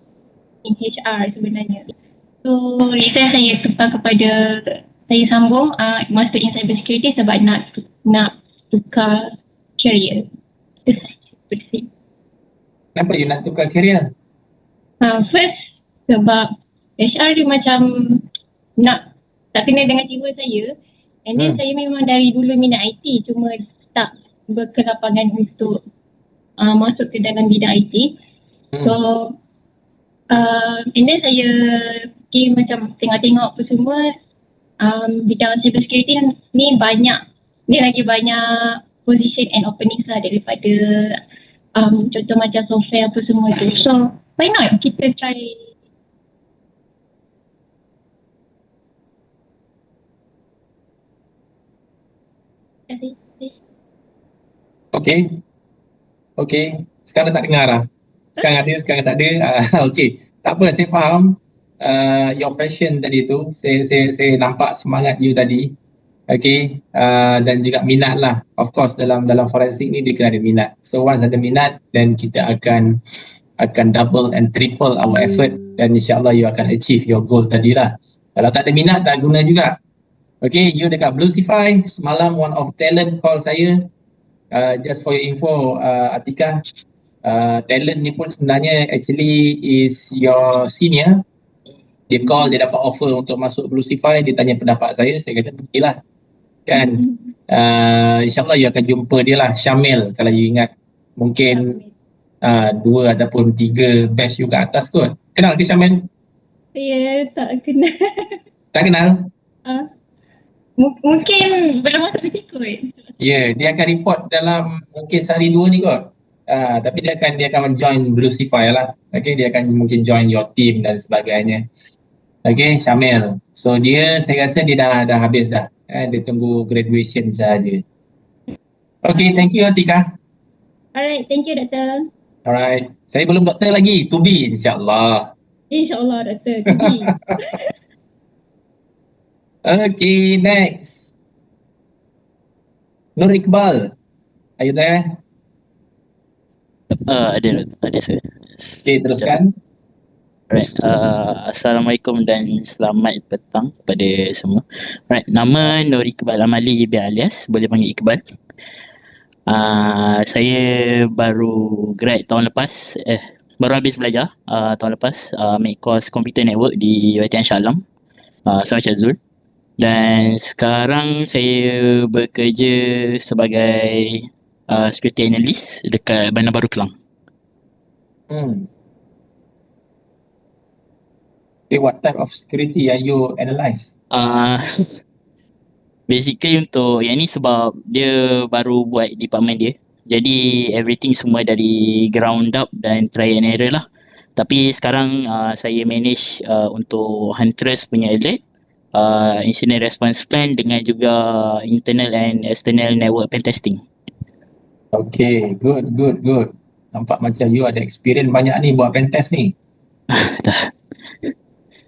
in HR sebenarnya. So reason saya tukar kepada, saya sambung Master in Cybersecurity sebab nak tukar career. Kenapa you nak tukar career? First sebab HR dia macam tak kena dengan jiwa saya. And then saya memang dari dulu minat IT, cuma tak berkelapangan untuk masuk ke dalam bidang IT. So and then saya fikir macam tengok-tengok apa semua, bidang cybersecurity ni lagi banyak position and openings lah daripada contoh macam software apa semua tu. So why not kita try. Okay. Sekarang tak dengar lah. Sekarang ada, sekarang tak ada. Okay. Tak apa, saya faham your passion tadi tu. Saya nampak semangat you tadi. Okay. Dan juga minat lah. Of course dalam forensik ni dia kena ada minat. So once ada minat, then kita akan double and triple our effort, dan insyaAllah you akan achieve your goal tadi lah. Kalau tak ada minat, tak guna juga. Okay, you dekat Bluecify, semalam one of talent call saya. Just for your info, Atika, talent ni pun sebenarnya actually is your senior. Dia call, dia dapat offer untuk masuk Bluecify, dia tanya pendapat saya kata pergilah. Kan? InsyaAllah you akan jumpa dia lah, Syamil, kalau you ingat. Mungkin 2 ataupun 3 batch you ke atas kot. Kenal ke Syamil? Saya tak kenal. Tak kenal? Mungkin belum masuk kerja kot. Ya, dia akan report dalam mungkin sehari 2 ni kot. Tapi dia akan join Bluecify lah. Okay, dia akan mungkin join your team dan sebagainya. Okay, Syamil. So saya rasa dia dah habis dah. Dia tunggu graduation sahaja. Okay, thank you Atika. Alright, thank you Doktor. Alright, saya belum doktor lagi. To be, insyaAllah. InsyaAllah Doktor. Tinggi. Okay, next. Nur Iqbal. Are you there? Ada sir. Okay, teruskan. Alright, Assalamualaikum dan selamat petang kepada semua. Alright, nama Nur Iqbal Amali alias, boleh panggil Iqbal. Saya baru grad tahun lepas, baru habis belajar tahun lepas, ambil course Computer Network di UiTM Shah Alam, sama macam Zul. Dan sekarang saya bekerja sebagai security analyst dekat Bandar Baru Kelang. Okay, what type of security yang you analyse? Basically untuk yang ni sebab dia baru buat department dia. Jadi everything semua dari ground up dan try and error lah. Tapi sekarang saya manage untuk Huntress punya alert, incident response plan dengan juga internal and external network pen testing. Okay, good. Nampak macam you ada experience banyak ni buat pen test ni.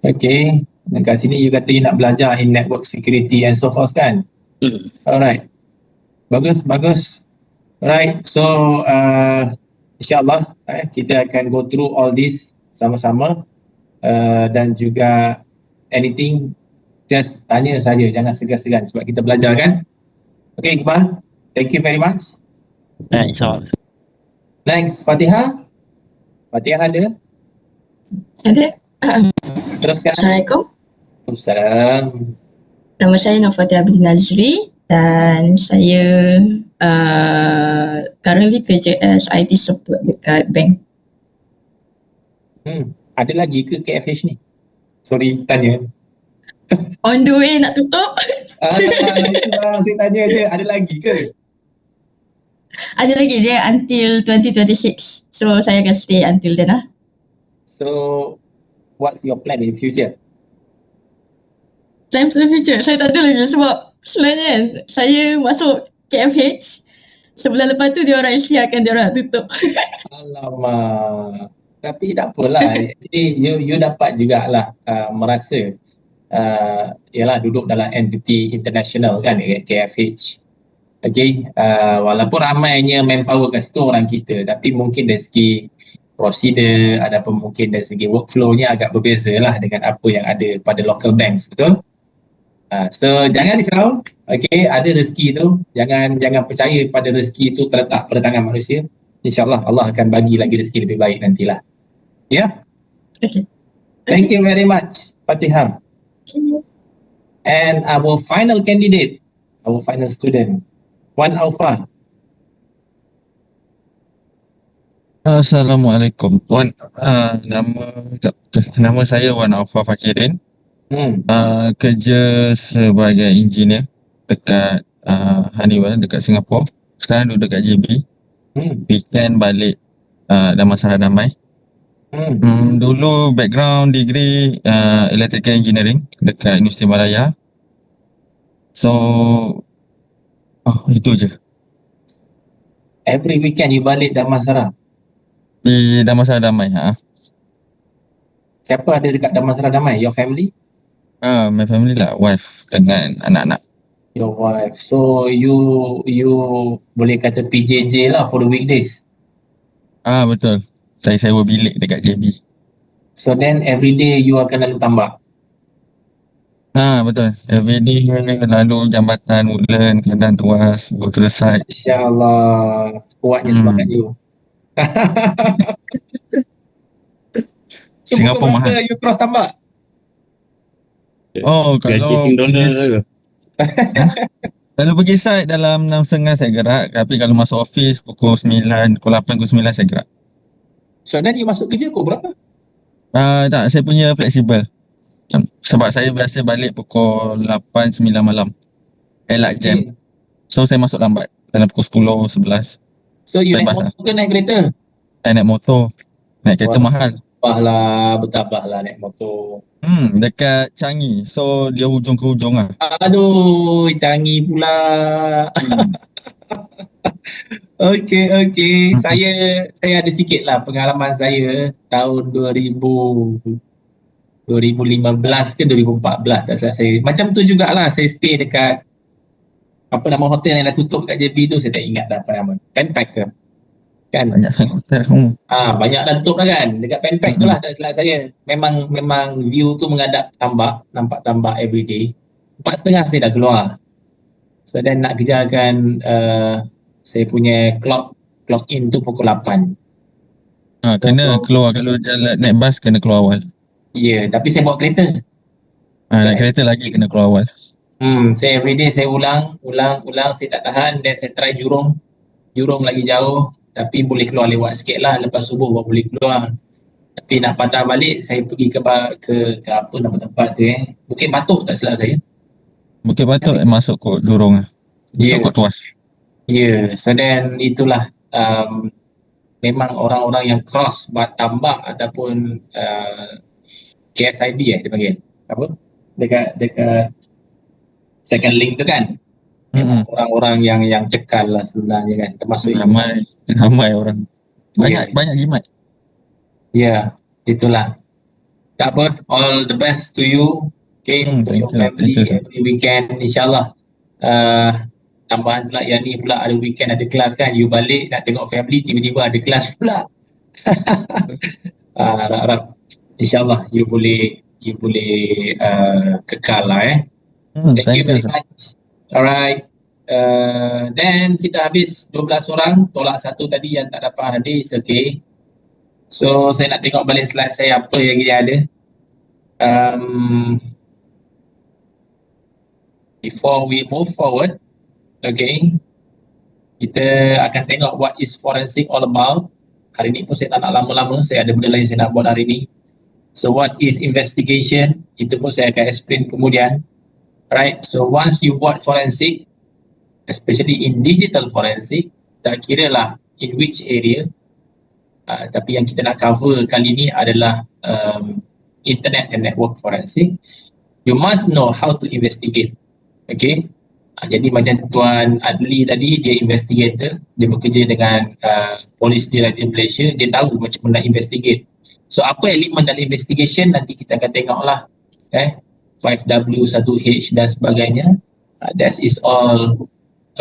Okay, dan kat sini you kata you nak belajar in network security and so forth kan? Alright, bagus. Right, so insyaAllah kita akan go through all this sama-sama, dan juga anything just tanya saja, jangan segan-segan sebab kita belajar kan. Okay Iqbal, thank you very much. InsyaAllah. Next, Fatihah ada? Ada. Teruskan. Assalamualaikum. Waalaikumsalam. Nama saya Nofatia Abdi Nazri dan saya currently kerja as IT support dekat bank. Ada lagi ke KFH ni? Sorry, tanya. On the way nak tutup. Itulah saya tanya je, ada lagi ke? Ada lagi, dia until 2026. So saya akan stay until then lah. So, what's your plan in future? Plan for the future, saya tak ada lagi sebab sebenarnya saya masuk KFH. Sebulan lepas tu dia orang isytiharkan dia orang nak tutup. Alamak. Tapi tak apalah. Jadi you dapat jugalah merasa ialah duduk dalam entity international kan, KFH. Okay, walaupun ramainya manpower kat situ orang kita, tapi mungkin dari segi prosedur, adapun mungkin dari segi workflow-nya agak berbeza lah dengan apa yang ada pada local banks, betul? So jangan risau, okay, ada rezeki tu, jangan percaya pada rezeki tu terletak pada tangan manusia. InsyaAllah Allah akan bagi lagi rezeki lebih baik nantilah. Ya? Okay. Thank you very much, Fatihah. And our final candidate, our final student, Wan Aufa. Assalamualaikum. Nama saya Wan Aufa Fakirin. Kerja sebagai engineer dekat Honeywell dekat Singapura. Sekarang duduk dekat JB. Weekend balik Damansara Damai. Dulu background degree electrical engineering dekat Universiti Malaya. So itu je. Every weekend you balik Damansara? Di Damansara Damai. Siapa ada dekat Damansara Damai? Your family? My family lah, wife dengan anak-anak. Your wife. So you boleh kata PJJ lah for the weekdays. Betul. Saya sewa bilik dekat JB. So then every day you akan lalu tambak? Betul. Everyday lalu jambatan Woodland, kadang Tuas, go to the site. InsyaAllah. Kuatnya semangat you. Singapura mahal. You cross tambak? Kalau Gaji $10 ke? Kalau pergi site dalam 6.30 saya gerak, tapi kalau masuk office pukul 9, pukul 8, pukul 9 saya gerak. So then you masuk kerja pukul berapa? Tak, saya punya fleksibel. Sebab saya biasa balik pukul 8, 9 malam. Elak jam. So saya masuk lambat. Dalam pukul 10, 11. So you naik motor ke naik kereta? Naik motor. Naik kereta mahal. Bertambah lah naik motor. Dekat Changi. So dia hujung ke hujung lah. Aduh, Changi pula. Okay. Saya ada sikit lah pengalaman saya tahun 2015 ke 2014 tak salah saya. Macam tu jugalah saya stay dekat apa nama hotel yang dah tutup kat JB tu, saya tak ingat dah apa nama. Penpack ke? Kan? Banyak sangat hotel. Banyak dah tutup dah kan. Dekat Penpack tu lah tak salah saya. Memang view tu menghadap tambak, nampak tambak everyday. 4.30 saya dah keluar. So then nak kejarkan saya punya clock in tu pukul 8. Kena keluar kalau jalan naik bas kena keluar awal. Ya, tapi saya bawa kereta. Naik kereta lagi kena keluar awal. Saya everyday saya ulang, saya tak tahan dan saya try Jurong lagi jauh, tapi boleh keluar lewat sikit lah, lepas subuh baru boleh keluar. Tapi nak patah balik, saya pergi ke apa nama tempat tu Bukit Batok tak silap saya. Bukit Batok masuk kot Jurong lah. Masuk kot Tuas. Ya, so then itulah memang orang-orang yang cross tambak ataupun KSIB dia panggil apa? Dekat second link tu kan. Orang-orang yang cekal lah sebenarnya kan, termasuk ramai orang. Banyak jimat. Ya, itulah. Tak apa, all the best to you. Okay, for your family every weekend insyaAllah. Tambahan pula yang ni pula ada weekend ada kelas kan, you balik nak tengok family tiba-tiba ada kelas pula. Harap-harap insyaAllah you boleh kekal lah Thank you very much. Alright. Then kita habis 12 orang, tolak satu tadi yang tak dapat hadir, okay. So saya nak tengok balik slide saya apa yang dia ada. Before we move forward, okay, kita akan tengok what is forensic all about. Hari ni pun saya tak nak lama-lama, saya ada benda lain saya nak buat hari ni. So what is investigation? Itu pun saya akan explain kemudian. Right, so once you buat forensic, especially in digital forensic, tak kira lah in which area, tapi yang kita nak cover kali ni adalah internet and network forensic. You must know how to investigate. Okay, jadi macam Tuan Adli tadi, dia investigator, dia bekerja dengan Polis Direktorat Malaysia, dia tahu macam mana investigate. So apa elemen dalam investigation nanti kita akan tengok lah 5W, 1H dan sebagainya. That is all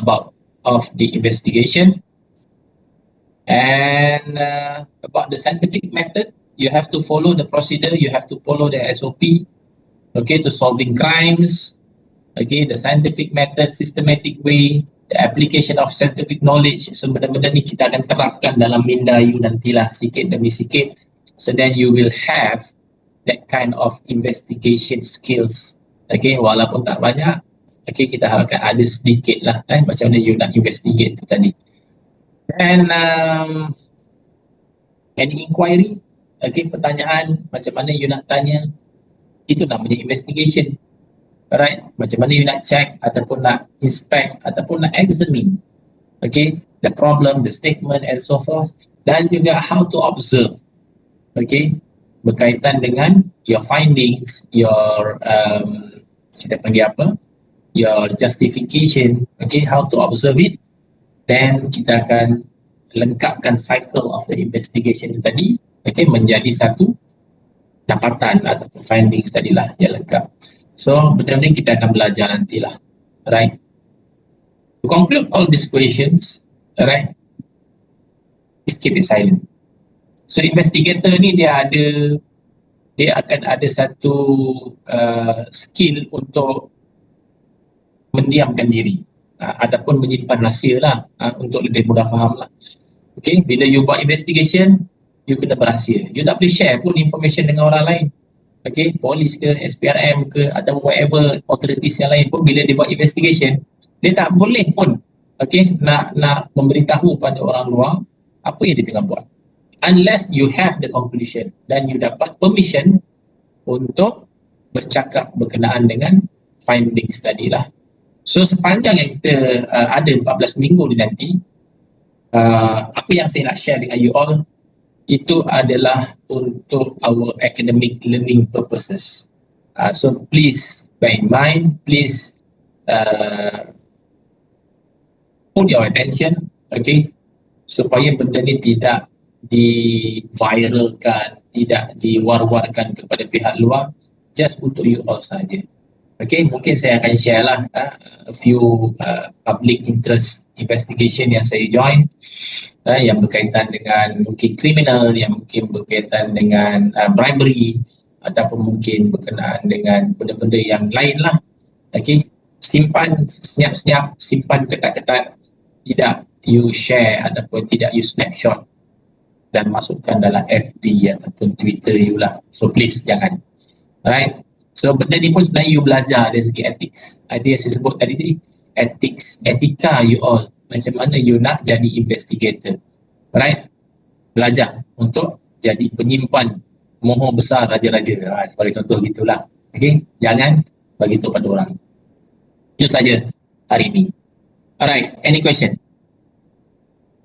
about of the investigation. And about the scientific method, you have to follow the procedure, you have to follow the SOP, okay, to solving crimes, okay, the scientific method, systematic way, the application of scientific knowledge. So benda-benda ni kita akan terapkan dalam minda you nantilah sikit demi sikit. So then you will have that kind of investigation skills. Okay, walaupun tak banyak, okay, kita harapkan ada sedikit lah macam mana you nak investigate tu tadi. And any inquiry, okay, pertanyaan macam mana you nak tanya, itu namanya investigation. Alright, macam mana you nak check ataupun nak inspect ataupun nak examine, okay, the problem, the statement and so forth. Dan juga how to observe, okay, berkaitan dengan your findings, your kita panggil apa, your justification, okay, how to observe it. Then kita akan lengkapkan cycle of the investigation tadi, okay, menjadi satu dapatan ataupun findings tadilah yang lengkap. So benda ni kita akan belajar nantilah, right? To conclude all these questions, right, just keep it silent. So investigator ni dia akan ada satu skill untuk mendiamkan diri ataupun menyimpan rahsia lah, untuk lebih mudah faham lah. Okay, bila you buat investigation, you kena berahsia. You tak boleh share pun information dengan orang lain. Okay, polis ke, SPRM ke, atau whatever authorities yang lain pun bila dia buat investigation, dia tak boleh pun, okay, nak memberitahu pada orang luar apa yang dia tengah buat. Unless you have the conclusion dan you dapat permission untuk bercakap berkenaan dengan findings tadi lah. So sepanjang yang kita ada 14 minggu ni nanti, apa yang saya nak share dengan you all itu adalah untuk our academic learning purposes. So please bear in mind, please put your attention, okay, supaya benda ni tidak diviralkan, tidak diwar-warkan kepada pihak luar, just untuk you all saja. Okay, mungkin saya akan share lah a few public interest investigation yang saya join, yang berkaitan dengan mungkin kriminal, yang mungkin berkaitan dengan bribery, ataupun mungkin berkenaan dengan benda-benda yang lain lah. Okay, simpan senyap-senyap, simpan ketat-ketat, tidak you share ataupun tidak you snapshot dan masukkan dalam FB ataupun Twitter you lah. So please jangan. Alright, so benda ni pun sebenarnya you belajar dari segi ethics. Itu yang saya sebut tadi, ethics, etika you all. Macam mana you nak jadi investigator. Right? Belajar untuk jadi penyimpan moho besar raja-raja. Sebagai contoh gitulah. Okay? Jangan bagi tahu pada orang. Itu saja hari ini. Alright, any question?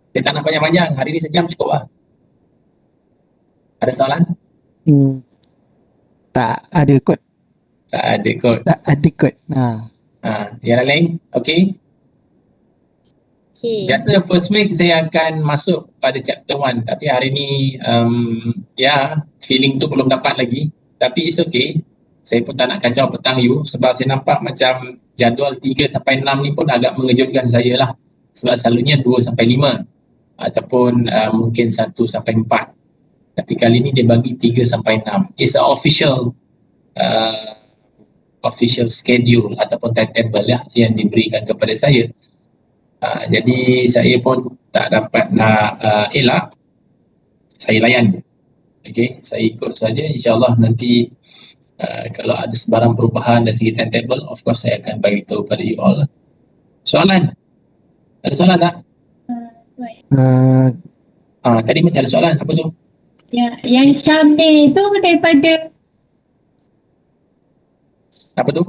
Saya tak nak panjang-panjang. Hari ini sejam cukup lah. Ada soalan? Tak ada kot. Tak ada kot. Tak ada kot. Yang lain? Okay. Okay. Biasa first week saya akan masuk pada chapter 1, tapi hari ni feeling tu belum dapat lagi, tapi it's okay. Saya pun tak nak kacau petang you sebab saya nampak macam jadual 3 sampai 6 ni pun agak mengejutkan saya lah, sebab selalunya 2 sampai 5 ataupun mungkin 1 sampai 4, tapi kali ni dia bagi 3 sampai 6. It's an official schedule ataupun timetable yang diberikan kepada saya. Jadi saya pun tak dapat nak elak, saya layan je. Okay, saya ikut saja. InsyaAllah nanti kalau ada sebarang perubahan dari segi timetable, of course saya akan bagi tahu pada you all. Soalan? Ada soalan tak? Tadi macam ada soalan, apa tu? Ya, yang Syamil tu daripada apa tu?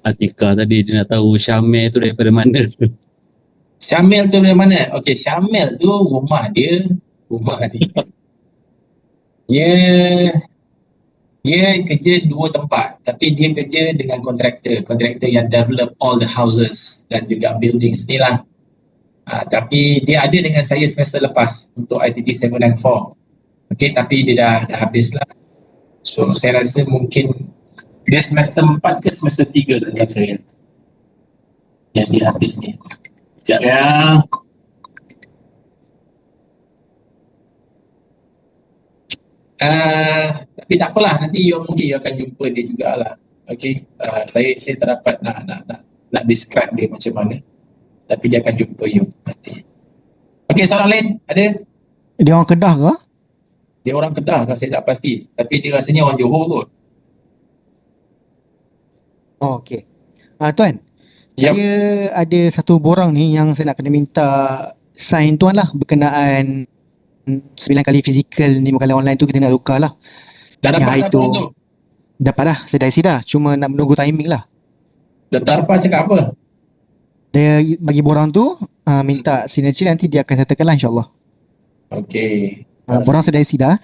Atika tadi dia nak tahu Syamil tu daripada mana. Syamil tu dari mana? Okey, Syamil tu rumah dia. Dia kerja 2 tempat, tapi dia kerja dengan kontraktor yang develop all the houses dan juga buildings ni lah. Tapi dia ada dengan saya semester lepas untuk ITT 7 and 4. Okey, tapi dia dah habis lah. So saya rasa mungkin dia semester 4 ke semester 3 tak silap saya. Jadi habis ni. Sekejap ya. Tapi tak apalah, nanti mungkin you akan jumpa dia jugalah. Okay, saya tak dapat nak describe dia macam mana. Tapi dia akan jumpa you nanti. Okay, soalan lain ada? Dia orang Kedah ke? Dia orang Kedah ke saya tak pasti. Tapi dia rasanya orang Johor kot. Oh, okey. Tuan, Yap. saya ada satu borang ni yang saya nak kena minta sign tuan lah berkenaan 9 kali fizikal, 5 kali online tu kita nak tukar lah. Dah Yang dapat hari dah tu form tu? dapat dah, saya dah isi dah. Cuma nak menunggu timing lah. Dr. Arpa cakap apa? Dia bagi borang tu minta signature, nanti dia akan settlekan lah insyaAllah. Okay. Borang saya dah isi dah.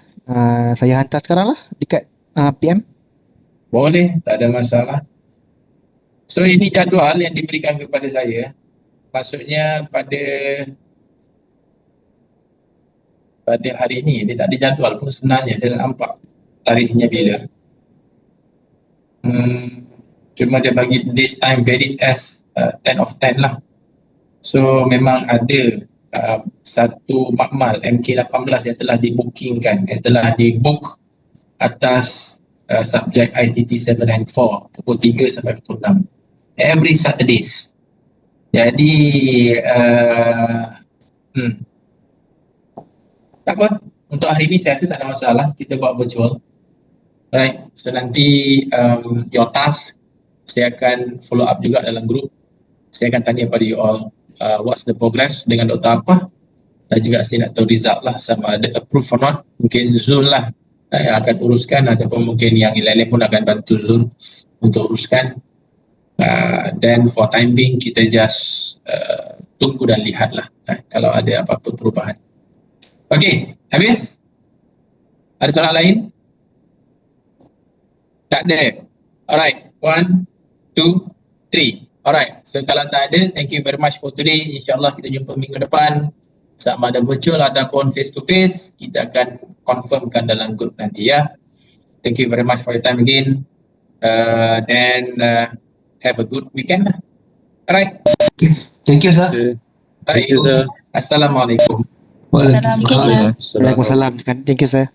Saya hantar sekarang lah dekat PM. Boleh, tak ada masalah. So ini jadual yang diberikan kepada saya. Maksudnya pada hari ini dia tak ada jadual pun sebenarnya. Saya tak nampak tarikhnya bila. Cuma dia bagi date time valid as 10 of 10 lah. So memang ada satu makmal MK18 yang telah dibookingkan, yang telah dibook atas subjek ITT 794 pukul 3 sampai pukul 6 every Saturdays. Jadi tak apa, untuk hari ini saya rasa tak ada masalah, kita buat virtual. Right, so nanti your task saya akan follow up juga dalam group. Saya akan tanya pada you all what's the progress dengan Dr. Apa, dan juga saya nak tahu result lah, sama ada approve or not. Mungkin Zul lah yang akan uruskan, ataupun mungkin yang lain-lain pun akan bantu Zul untuk uruskan. Dan for time being kita just tunggu dan lihat lah kalau ada apa-apa perubahan. Okay, habis? Ada soalan lain? Tak ada? Alright, 1, 2, 3. Alright, so kalau tak ada, thank you very much for today. InsyaAllah kita jumpa minggu depan, sama ada virtual ataupun face to face. Kita akan confirmkan dalam group nanti ya. Thank you very much for your time again. Then have a good weekend lah. Alright. Thank you, sir. Thank you, sir. Assalamualaikum. Waalaikumsalam. Waalaikumsalam. Thank you sir.